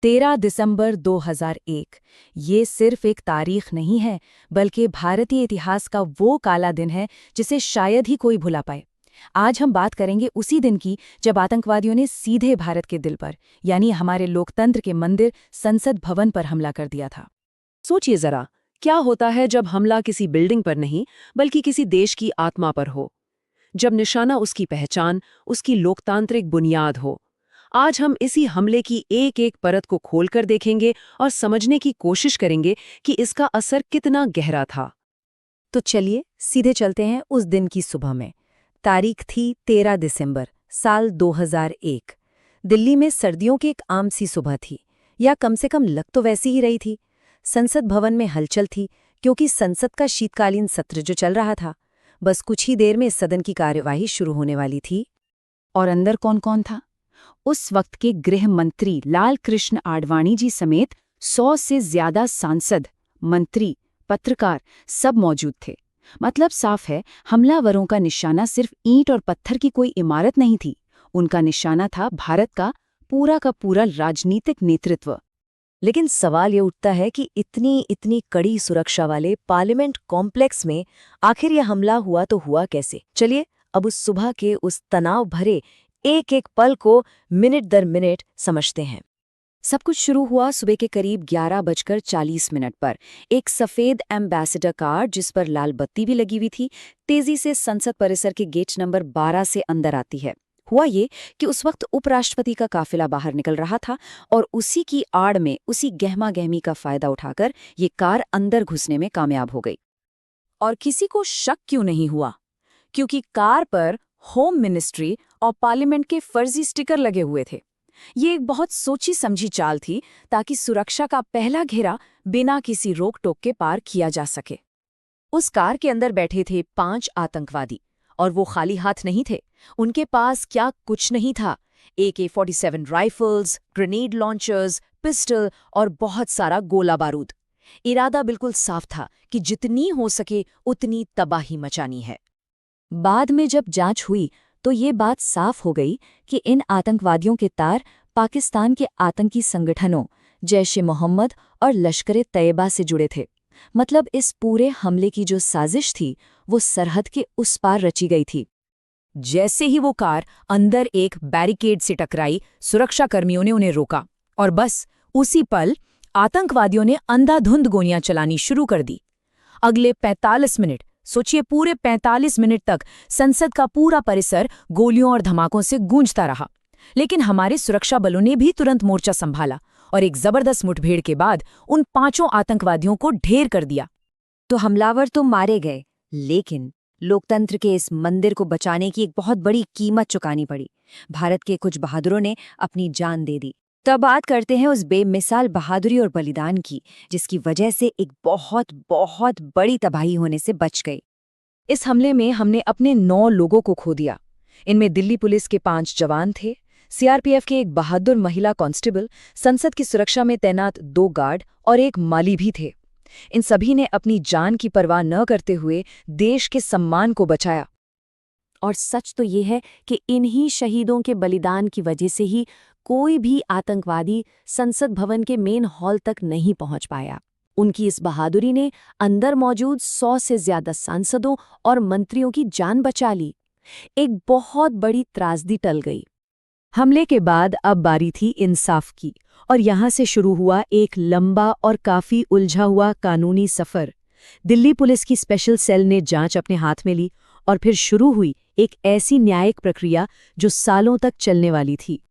13 दिसंबर 2001 ये सिर्फ एक तारीख नहीं है, बल्कि भारतीय इतिहास का वो काला दिन है जिसे शायद ही कोई भुला पाए। आज हम बात करेंगे उसी दिन की जब आतंकवादियों ने सीधे भारत के दिल पर, यानी हमारे लोकतंत्र के मंदिर संसद भवन पर हमला कर दिया था। सोचिए जरा, क्या होता है जब हमला किसी बिल्डिंग पर नहीं बल्कि किसी देश की आत्मा पर हो, जब निशाना उसकी पहचान, उसकी लोकतांत्रिक बुनियाद हो। आज हम इसी हमले की एक एक परत को खोलकर देखेंगे और समझने की कोशिश करेंगे कि इसका असर कितना गहरा था। तो चलिए सीधे चलते हैं उस दिन की सुबह में। तारीख थी 13 दिसंबर साल 2001। दिल्ली में सर्दियों की एक आम सी सुबह थी, या कम से कम लग तो वैसी ही रही थी। संसद भवन में हलचल थी, क्योंकि संसद का शीतकालीन सत्र जो चल रहा था, बस कुछ ही देर में सदन की कार्यवाही शुरू होने वाली थी। और अंदर कौन कौन था? उस वक्त के गृह मंत्री लाल कृष्ण आडवाणी जी समेत 100 से ज्यादा सांसद, मंत्री, पत्रकार सब मौजूद थे। मतलब साफ है, हमलावरों का निशाना सिर्फ ईंट और पत्थर की कोई इमारत नहीं थी, उनका निशाना था भारत का पूरा राजनीतिक नेतृत्व। लेकिन सवाल ये उठता है कि इतनी कड़ी सुरक्षा वाले पार्लियामेंट कॉम्प्लेक्स में आखिर यह हमला हुआ तो हुआ कैसे? चलिए अब उस सुबह के उस तनाव भरे एक एक पल को मिनट दर मिनट समझते हैं। सब कुछ शुरू हुआ सुबह के करीब 11:40 पर। एक सफेद एम्बेसडर कार, जिस पर लाल बत्ती भी लगी हुई थी, तेजी से संसद परिसर के गेट नंबर 12 से अंदर आती है। हुआ ये कि उस वक्त उपराष्ट्रपति का काफिला बाहर निकल रहा था, और उसी की आड़ में, उसी गहमा गहमी का फायदा उठाकर ये कार अंदर घुसने में कामयाब हो गई। और किसी को शक क्यों नहीं हुआ? क्योंकि कार पर होम मिनिस्ट्री और पार्लियामेंट के फर्जी स्टिकर लगे हुए थे। ये एक बहुत सोची समझी चाल थी, ताकि सुरक्षा का पहला घेरा बिना किसी रोक टोक के पार किया जा सके। उस कार के अंदर बैठे थे 5 आतंकवादी, और वो खाली हाथ नहीं थे। उनके पास क्या कुछ नहीं था। AK-47 rifles, grenade launchers, pistol और बहुत सारा गोला बारूद। इरादा बिल्कुल साफ था कि जितनी हो सके उतनी तबाही मचानी है। बाद में जब जांच हुई तो ये बात साफ हो गई कि इन आतंकवादियों के तार पाकिस्तान के आतंकी संगठनों जैश-ए-मोहम्मद और लश्कर-ए-तैयबा से जुड़े थे। मतलब इस पूरे हमले की जो साजिश थी, वो सरहद के उस पार रची गई थी। जैसे ही वो कार अंदर एक बैरिकेड से टकराई, सुरक्षाकर्मियों ने उन्हें रोका, और बस उसी पल आतंकवादियों ने अंधाधुंध गोलियां चलानी शुरू कर दी। अगले 45 मिनट, सोचिए, पूरे 45 मिनट तक संसद का पूरा परिसर गोलियों और धमाकों से गूंजता रहा। लेकिन हमारे सुरक्षा बलों ने भी तुरंत मोर्चा संभाला, और एक जबरदस्त मुठभेड़ के बाद उन 5 आतंकवादियों को ढेर कर दिया। तो हमलावर तो मारे गए, लेकिन लोकतंत्र के इस मंदिर को बचाने की एक बहुत बड़ी कीमत चुकानी पड़ी। भारत के कुछ बहादुरों ने अपनी जान दे दी। तो बात करते हैं उस बेमिसाल बहादुरी और बलिदान की, जिसकी वजह से एक बहुत बड़ी तबाही होने से बच गई। इस हमले में हमने अपने 9 लोगों को खो दिया। इनमें दिल्ली पुलिस के 5 जवान थे, CRPF के एक बहादुर महिला कांस्टेबल, संसद की सुरक्षा में तैनात 2 गार्ड और एक माली भी थे। इन सभी ने अपनी जान की परवाह न करते हुए देश के सम्मान को बचाया। और सच तो ये है कि इन्हीं शहीदों के बलिदान की वजह से ही कोई भी आतंकवादी संसद भवन के मेन हॉल तक नहीं पहुंच पाया। उनकी इस बहादुरी ने अंदर मौजूद 100 से ज्यादा सांसदों और मंत्रियों की जान बचा ली। एक बहुत बड़ी त्रासदी टल गई। हमले के बाद अब बारी थी इंसाफ की, और यहां से शुरू हुआ एक लंबा और काफी उलझा हुआ कानूनी सफर। दिल्ली पुलिस की स्पेशल सेल ने जांच अपने हाथ में ली, और फिर शुरू हुई एक ऐसी न्यायिक प्रक्रिया जो सालों तक चलने वाली थी।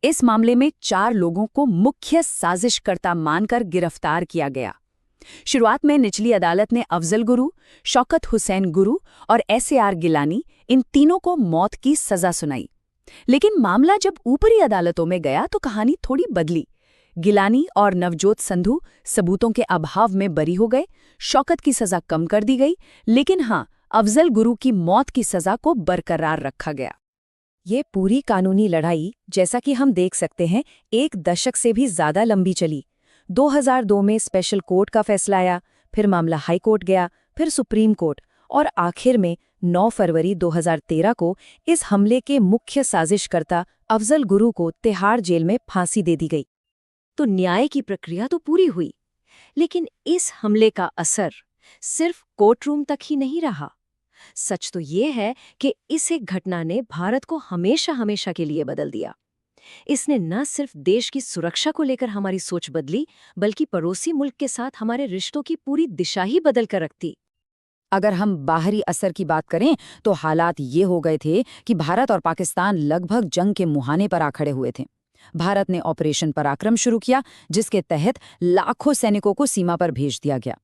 इस मामले में 4 लोगों को मुख्य साजिशकर्ता मानकर गिरफ्तार किया गया। शुरुआत में निचली अदालत ने अफजल गुरु, शौकत हुसैन गुरु और SAR गिलानी, इन तीनों को मौत की सजा सुनाई। लेकिन मामला जब ऊपरी अदालतों में गया तो कहानी थोड़ी बदली। गिलानी और नवजोत संधू सबूतों के अभाव में बरी हो गए, शौकत की सजा कम कर दी गई, लेकिन हाँ, अफजल गुरु की मौत की सजा को बरकरार रखा गया। ये पूरी कानूनी लड़ाई, जैसा कि हम देख सकते हैं, 1 दशक से भी ज्यादा लंबी चली। 2002 में स्पेशल कोर्ट का फैसला आया, फिर मामला हाई कोर्ट गया, फिर सुप्रीम कोर्ट, और आखिर में 9 फरवरी 2013 को इस हमले के मुख्य साजिशकर्ता अफजल गुरु को तिहाड़ जेल में फांसी दे दी गई। तो न्याय की प्रक्रिया तो पूरी हुई। लेकिन इस हमले का असर सिर्फ कोर्टरूम तक ही नहीं रहा। सच तो ये है कि इस एक घटना ने भारत को हमेशा हमेशा के लिए बदल दिया। इसने न सिर्फ देश की सुरक्षा को लेकर हमारी सोच बदली, बल्कि पड़ोसी मुल्क के साथ हमारे रिश्तों की पूरी दिशा ही बदल कर रख दी। अगर हम बाहरी असर की बात करें तो हालात ये हो गए थे कि भारत और पाकिस्तान लगभग जंग के मुहाने पर आ खड़े हुए थे। भारत ने ऑपरेशन पराक्रम शुरू किया, जिसके तहत लाखों सैनिकों को सीमा पर भेज दिया गया।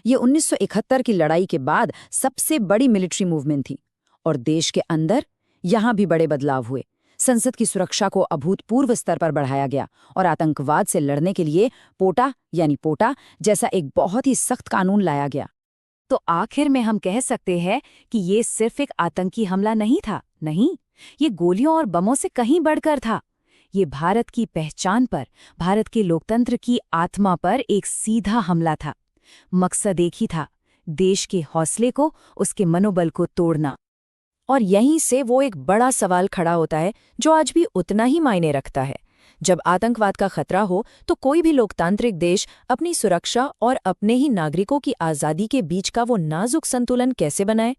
ये 1971 की लड़ाई के बाद सबसे बड़ी मिलिट्री मूवमेंट थी। और देश के अंदर यहाँ भी बड़े बदलाव हुए। संसद की सुरक्षा को अभूतपूर्व स्तर पर बढ़ाया गया और आतंकवाद से लड़ने के लिए पोटा जैसा एक बहुत ही सख्त कानून लाया गया। तो आखिर में हम कह सकते हैं कि ये सिर्फ एक आतंकी हमला नहीं था। नहीं, ये गोलियों और बमों से कहीं बढ़कर था। ये भारत की पहचान पर, भारत के लोकतंत्र की आत्मा पर एक सीधा हमला था। मकसद एक ही था, देश के हौसले को, उसके मनोबल को तोड़ना। और यहीं से वो एक बड़ा सवाल खड़ा होता है जो आज भी उतना ही मायने रखता है। जब आतंकवाद का खतरा हो तो कोई भी लोकतांत्रिक देश अपनी सुरक्षा और अपने ही नागरिकों की आज़ादी के बीच का वो नाजुक संतुलन कैसे बनाए?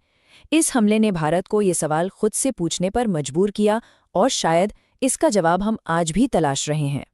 इस हमले ने भारत को ये सवाल खुद से पूछने पर मजबूर किया और शायद इसका जवाब हम आज भी तलाश रहे हैं।